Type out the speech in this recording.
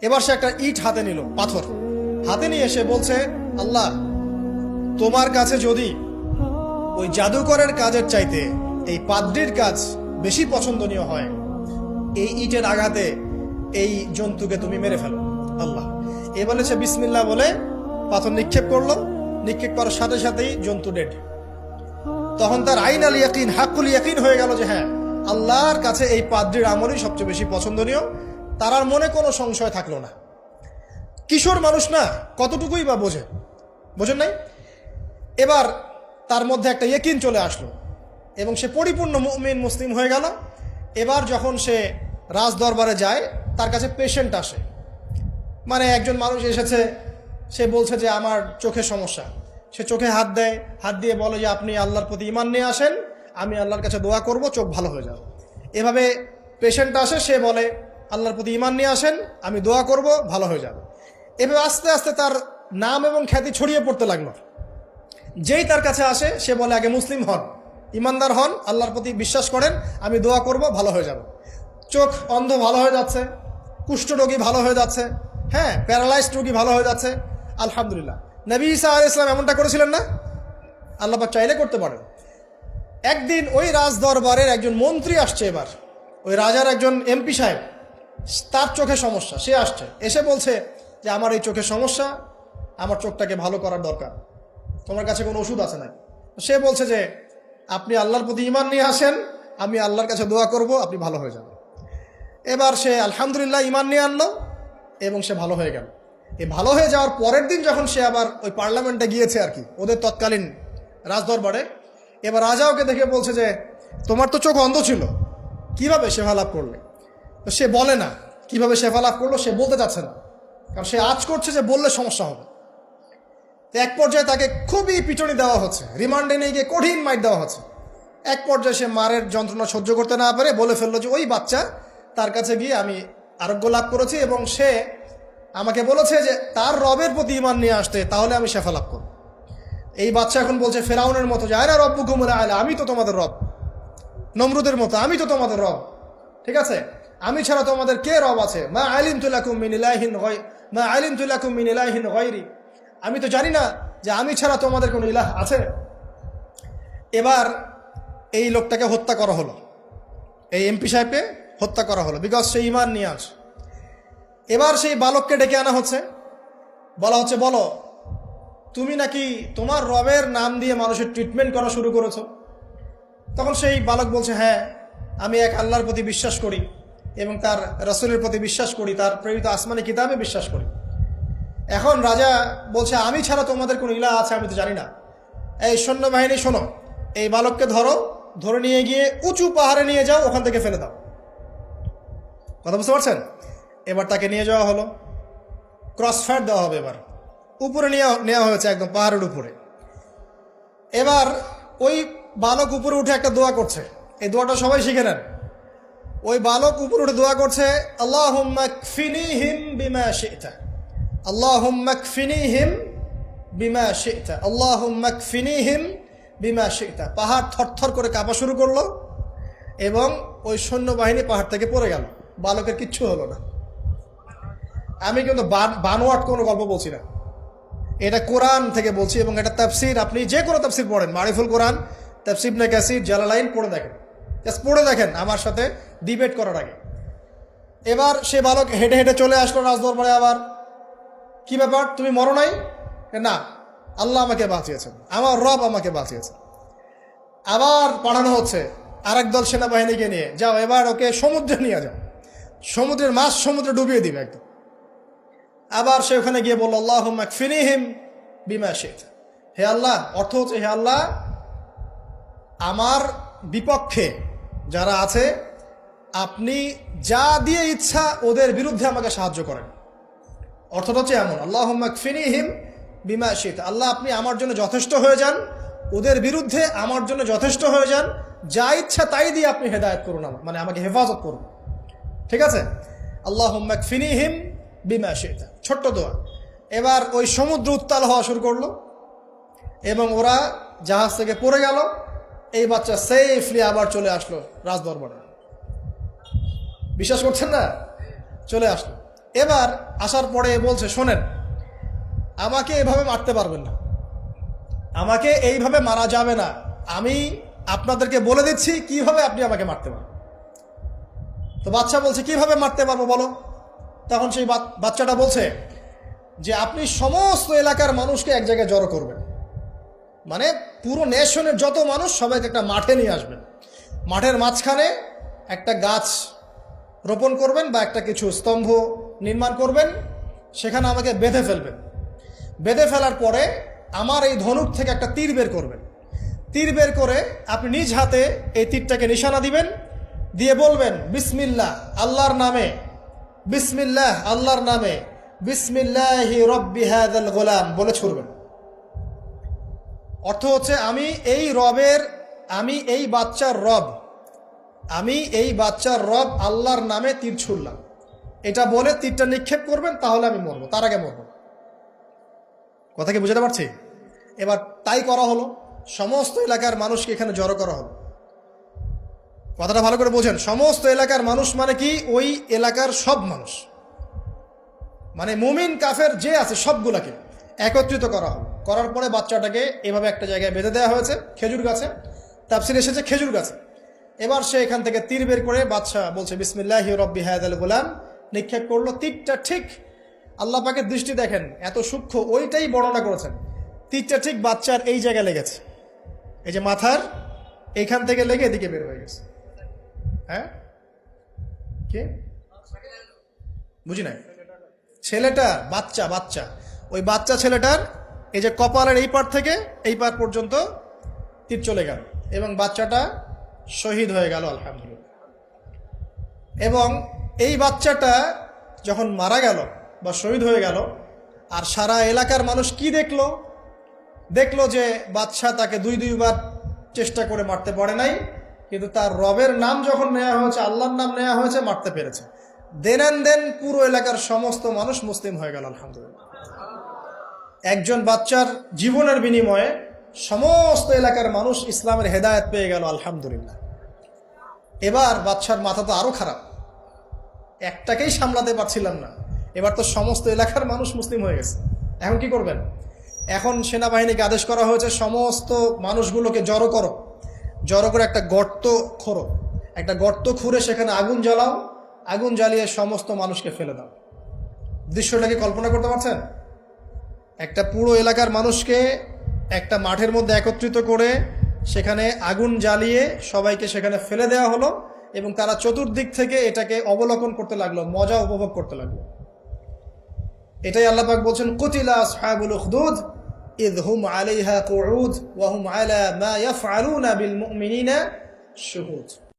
এবার সে একটা ইট হাতে নিল, পাথর হাতে নিয়ে এসে বলছে, আল্লাহ, তোমার কাছে যদি ওই জাদুকরের কাজের চাইতে এই পাদ্রির কাজ বেশি পছন্দনীয় হয়, এই ইটের আঘাতে এই জন্তুকে তুমি মেরে ফেলো আল্লাহ। এ বলেছে বিসমিল্লাহ বলে পাথর নিক্ষেপ করলো, নিক্ষেপ করার সাথে সাথেই জন্তু ডেড। তখন তার আইন আল ইয়াকিন, হাক্কুল ইয়াকিন হয়ে গেল যে হ্যাঁ, আল্লাহর কাছে এই পাদ্রির আমলই সবচেয়ে বেশি পছন্দনীয়। তার আর মনে কোনো সংশয় থাকলো না। কিশোর মানুষ না, কতটুকুই বা বোঝেন নাই? এবার তার মধ্যে একটা ইয়াকিন চলে আসলো এবং সে পরিপূর্ণ মুমিন মুসলিম হয়ে গেল। এবার যখন সে রাজ দরবারে যায়, তার কাছে পেশেন্ট আসে, মানে একজন মানুষ এসেছে, সে বলছে যে আমার চোখের সমস্যা। সে চোখে হাত দেয়, হাত দিয়ে বলে যে আপনি আল্লাহর প্রতি ঈমান নিয়ে আসেন, আমি আল্লাহর কাছে দোয়া করব, চোখ ভালো হয়ে যাবে। এভাবে পেশেন্ট আসে, সে বলে আল্লাহর প্রতি ঈমান নিয়ে আসেন, আমি দোয়া করব, ভালো হয়ে যাবে। এভাবে আস্তে আস্তে তার নাম এবং খ্যাতি ছড়িয়ে পড়তে লাগলো। যেই তার কাছে আসে সে বলে আগে মুসলিম হন, ইমানদার হন, আল্লাহর প্রতি বিশ্বাস করেন, আমি দোয়া করব, ভালো হয়ে যাবে। চোখ অন্ধ ভালো হয়ে যাচ্ছে, কুষ্ঠরোগী ভালো হয়ে যাচ্ছে, হ্যাঁ, প্যারালাইজড রোগী ভালো হয়ে যাচ্ছে, আলহামদুলিল্লাহ। নবী ঈসা আলাইহিস সালাম এমনটা করেছিলেন না? আল্লাহ পাক চাইলে করতে পারেন। একদিন ওই রাজ দরবারের একজন মন্ত্রী আসছে, এবার ওই রাজার একজন এমপি সাহেব, তার চোখে সমস্যা, সে আসছে, এসে বলছে যে আমার এই চোখের সমস্যা, আমার চোখটাকে ভালো করার দরকার, তোমার কাছে কোনো ওষুধ আছে নাকি? সে বলছে যে আপনি আল্লাহর প্রতি ঈমান নিয়ে আসেন, আমি আল্লাহর কাছে দোয়া করব, আপনি ভালো হয়ে যাবেন। এবার সে আলহামদুলিল্লাহ ঈমান নিয়ে আনলো এবং সে ভালো হয়ে গেল। এই ভালো হয়ে যাওয়ার পরের দিন যখন সে আবার ওই পার্লামেন্টে গিয়েছে আর কি, ওদের তৎকালীন রাজদরবারে, এবার রাজা ওকে দেখে বলছে যে তোমার তো চোখ অন্ধ ছিল, কিভাবে শেফা লাভ করলে? তো সে বলে না কিভাবে শেফা লাভ করলো, সে বলতে চাচ্ছে না, কারণ সে আজ করছে যে বললে সমস্যা হবে। তো এক পর্যায়ে তাকে খুবই পিটুনি দেওয়া হচ্ছে, রিমান্ডে নিয়ে গিয়ে কঠিন মাইর দেওয়া হচ্ছে। এক পর্যায়ে সে মারের যন্ত্রণা সহ্য করতে না পারে বলে ফেললো যে ওই বাচ্চা, তার কাছে গিয়ে আমি আরোগ্য লাভ করেছি এবং সে আমাকে বলেছে যে তার রবের প্রতি ঈমান নিয়ে আসতে, তাহলে আমি শেফা লাভ করব। এই বাচ্চা এখন বলছে ফেরাউনের মতো যে আয়না রব্বুকুমুল আ'লা, আমি তো তোমাদের রব। নমরুদের মতো আমি তো তোমাদের রব, ঠিক আছে, আমি ছাড়া তোমাদের কে রব আছে? মা আলিমতু লাকুম মিন ইলাহিন গায়রি, আমি তো জানি না যে আমি ছাড়া তোমাদের কোনো ইলাহ আছে। এবার এই লোকটাকে হত্যা করা হলো, এই এমপি সাহেবকে হত্যা করা হলো, বিকজ সে ঈমান নিয়ে আসে। এবার সেই বালককে ডেকে আনা হচ্ছে, বলা হচ্ছে বলো তুমি নাকি তোমার রবের নাম দিয়ে মানুষের ট্রিটমেন্ট করা শুরু করেছো। তখন সেই বালক বলছে হ্যাঁ, আমি এক আল্লাহর প্রতি বিশ্বাস করি এবং তার রাসূলের প্রতি বিশ্বাস করি, তার প্রেরিত আসমানি কিতাবে বিশ্বাস করি। এখন রাজা বলছে আমি ছাড়া তোমাদের কোনো ইলাহ আছে আমি তো জানি না। এই সৈন্যবাহিনী শোনো, এই বালককে ধরে নিয়ে গিয়ে উঁচু পাহাড়ে নিয়ে যাও, ওখান থেকে ফেলে দাও। কথা বুঝতে পারছেন? এবার তাকে নিয়ে যাওয়া হলো, ক্রস ফায়ার দেওয়া হবে, এবার উপরে নেওয়া হয়েছে, একদম পাহাড়ের উপরে। এবার ওই বালক উপরে উঠে একটা দোয়া করছে, এই দোয়াটা সবাই শিখে নেন। ওই বালক উপরে উঠে দোয়া করছে আল্লাহুম্মা কফিনিহিম বিমা শি'তা, আল্লাহুম্মা কফিনিহিম বিমা শি'তা, আল্লাহুম্মা কফিনিহিম বিমা শি'তা। পাহাড় থরথর করে কাঁপা শুরু করলো এবং ওই সৈন্যবাহিনী পাহাড় থেকে পড়ে গেল, বালকের কিচ্ছু হলো না। আমি কিন্তু বানোয়াট কোনো গল্প বলছি না, এটা কোরআন থেকে বলছি এবং এটা তাফসির, আপনি যে কোনো তাফসির পড়েন, মারিফুল কোরআন, তাফসির ইবনে কাসির, জালালাইন পড়ে দেখেন, জাস্ট পড়ে দেখেন আমার সাথে ডিবেট করার আগে। এবার সে বালক হেঁটে হেঁটে চলে আসলো রাজদরবারে। আবার কি ব্যাপার, তুমি মরো নাই? না, আল্লাহ আমাকে বাঁচিয়েছেন, আমার রব আমাকে বাঁচিয়েছেন। আবার পাঠানো হচ্ছে আরেক দল সেনাবাহিনীকে নিয়ে, যাও এবার ওকে সমুদ্রে নিয়ে যাও, সমুদ্রের মাছ সমুদ্রে ডুবিয়ে দিবে একদম। আবার সে ওখানে গিয়ে বলল আল্লাহুম্মা কফিনিহিম বিমা শি'তা, হে আল্লাহ, অর্থ হচ্ছে হে আল্লাহ, আমার বিপক্ষে যারা আছে আপনি যা দিয়ে ইচ্ছা ওদের বিরুদ্ধে আমাকে সাহায্য করেন। অর্থটা হচ্ছে এমন, আল্লাহুম্মা কফিনিহিম বিমা শি'তা, আল্লাহ আপনি আমার জন্য যথেষ্ট হয়ে যান, ওদের বিরুদ্ধে আমার জন্য যথেষ্ট হয়ে যান, যা ইচ্ছা তাই দিয়ে আপনি হেদায়েত করুন, মানে আমাকে হেফাজত করুন, ঠিক আছে? আল্লাহুম্মা কফিনিহিম বিমা শি'তা, ছোট্ট দোয়া। এবার ওই সমুদ্র উত্তাল হওয়া শুরু করলো এবং ওরা জাহাজ থেকে পড়ে গেল। এই বাচ্চা সেফলি আবার চলে আসলো রাজদরবারে। বিশ্বাস করছেন না? চলে আসলো। এবার আসার পরে বলছে, শোনেন, আমাকে এভাবে মারতে পারবেন না, আমাকে এইভাবে মারা যাবে না, আমি আপনাদেরকে বলে দিচ্ছি কিভাবে আপনি আমাকে মারতে পারবেন। তো বাচ্চা বলছে, কিভাবে মারতে পারবো বলো। তখন সেই বাচ্চাটা বলছে যে আপনি সমস্ত এলাকার মানুষকে এক জায়গায় জড়ো করবেন, মানে পুরো নেশনের যত মানুষ সবাইকে একটা মাঠে নিয়ে আসবেন, মাঠের মাঝখানে একটা গাছ রোপণ করবেন বা একটা কিছু স্তম্ভ নির্মাণ করবেন, সেখানে আমাকে বেঁধে ফেলবেন। বেঁধে ফেলার পরে আমার এই ধনুক থেকে একটা তীর বের করবেন, তীর বের করে আপনি নিজ হাতে এই তীরটাকে নিশানা দিবেন, দিয়ে বলবেন বিসমিল্লাহ আল্লাহর নামে, বিসমিল্লাহ আল্লাহর নামে, বিসমিল্লাহি রব্বি হাযাল গোলাম বলে ছুড়বেন। অর্থ হচ্ছে আমি এই রবের, আমি এই বাচ্চার রব, আমি এই বাচ্চার রব আল্লাহর নামে তীর ছুড়লাম, এটা বলে তীরটা নিক্ষেপ করবেন, তাহলে আমি মরবো, তার আগে মরবো। কথা কি বুঝতে পারছি? এবার তাই করা হলো, সমস্ত এলাকার মানুষকে এখানে জড়ো করা হলো। কথাটা ভালো করে বোঝেন, সমস্ত এলাকার মানুষ মানে কি? ওই এলাকার সব মানুষ, মানে মুমিন কাফের যে আছে সবগুলাকে একত্রিত করা হলো। করার পরে বাচ্চাটাকে এভাবে একটা জায়গায় বেঁধে দেওয়া হয়েছে, খেজুর গাছে, তাফসিরে এসেছে খেজুর গাছে। এবার সে এখান থেকে তীর বের করে, বাচ্চা বলছে বিসমিল্লাহি রব্বি হাযাল গোলাম, নিক্ষেপ করলো। তীরটা ঠিক, আল্লাহ পাকের দৃষ্টি দেখেন এত সূক্ষ্ম, ওইটাই বর্ণনা করেছেন। তীরটা ঠিক বাচ্চার এই জায়গায় লেগেছে, এই যে মাথার এইখান থেকে লেগে এদিকে বের হয়ে গেছে। হ্যাঁ, কি বুঝি নাই? ছেলেটা, বাচ্চা বাচ্চা, ওই বাচ্চা ছেলেটার এই যে কপালের এই পার থেকে এই পার পর্যন্ত তীর চলে গেল এবং বাচ্চাটা শহীদ হয়ে গেল, আলহামদুলিল্লাহ। এবং এই বাচ্চাটা যখন মারা গেল বা শহীদ হয়ে গেল, আর সারা এলাকার মানুষ কি দেখলো? দেখলো যে বাচ্চা তাকে দুইবার চেষ্টা করে মারতে পারে নাই, কিন্তু তার রবের নাম যখন নেওয়া হয়েছে, আল্লাহর নাম নেওয়া হয়েছে, মারতে পেরেছে। দেন পুরো এলাকার সমস্ত মানুষ মুসলিম হয়ে গেল, আলহামদুলিল্লাহ। একজন বাচ্চার জীবনের বিনিময়ে সমস্ত এলাকার মানুষ ইসলামের হেদায়েত পেয়ে গেল, আলহামদুলিল্লাহ। এবার বাচ্চার মাথা তো আরো খারাপ, একটাকেই সামলাতে পারছিলাম না, এবার তো সমস্ত এলাকার মানুষ মুসলিম হয়ে গেছে। এখন কি করবেন? এখন সেনাবাহিনীকে আদেশ করা হয়েছে সমস্ত মানুষগুলোকে জড়ো করো, জড়ো করে একটা গর্ত খোঁড়ো, একটা গর্ত খুঁড়ে সেখানে আগুন জ্বালাও, আগুন জ্বালিয়ে সমস্ত মানুষকে ফেলে দাও। দৃশ্যটাকে কল্পনা করতে পারছেন? একটা পুরো এলাকার মানুষকে একটা মাঠের মধ্যে একত্রিত করে সেখানে আগুন জ্বালিয়ে সবাইকে সেখানে ফেলে দেওয়া হলো এবং তারা চতুর্দিক থেকে এটাকে অবলোকন করতে লাগলো, মজা উপভোগ করতে লাগলো। এটাই আল্লাহ পাক বলছেন, কুতিলা আসহাবুল উখদুদ ইয হুম আলাইহা কুউদ ওয়া হুম আলা মা ইয়াফআলুনা বিল মুমিনিনা শুহুদ।